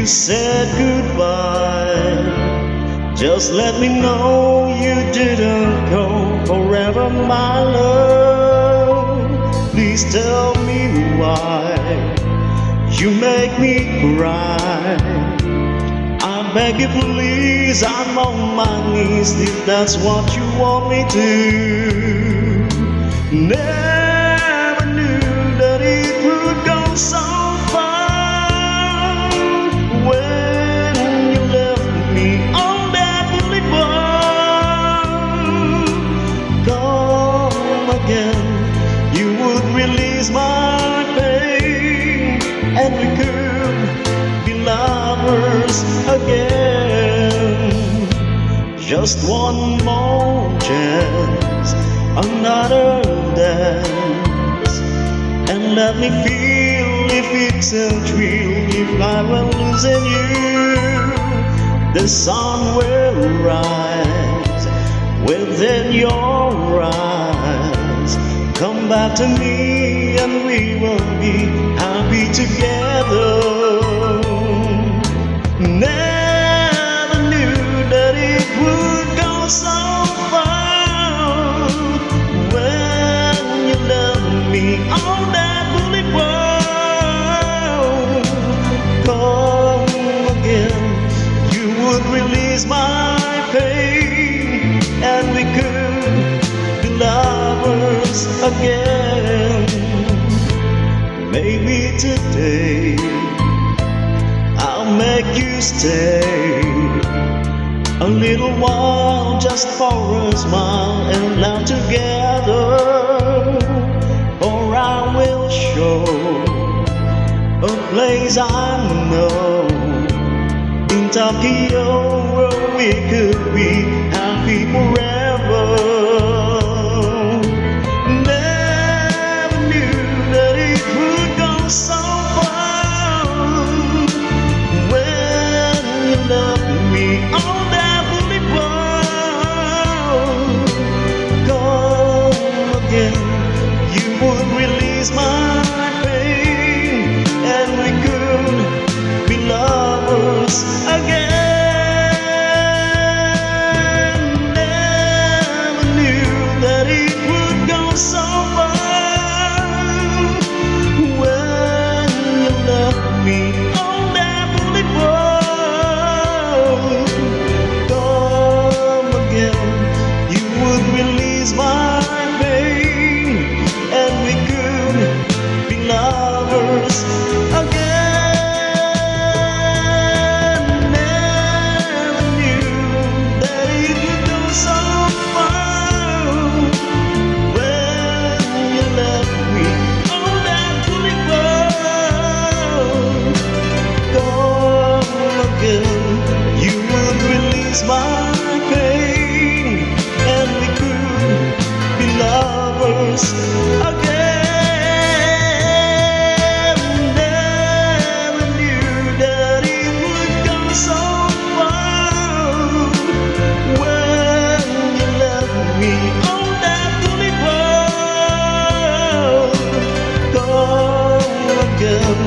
You said goodbye. Just let me know you didn't go forever, my love. Please tell me why you make me cry. I beg you please, I'm on my knees if that's what you want me to. Never knew that it would go so far when you left me on that boulevard. Come again, you would release my pain, and we could be lovers again. Just one more chance, another dance, and let me feel if it's a thrill. If I were losing you, the sun will rise within your eyes. Come back to me and we will be happy together. Never knew that it would go so far when you left me on that boulevard. Come again, you would release my pain, and we could be lovers again. Maybe today I'll make you stay a little while, just for a smile and laugh together. Or I will show a place I know in Tokyo where we could be happy forever. Never knew that it would go so far when you loved me on that boulevard. Come again, you would release my pain, and we could be lovers again. Never knew that it would go so far when you left me on that boulevard. Come again, you would release my pain, and we could be lovers again. Never knew that it would go so far when you left me on that boulevard. Come again, you would release my pain, and we could be lovers again. Never knew that it would go so far when you left me on that boulevard. Come again,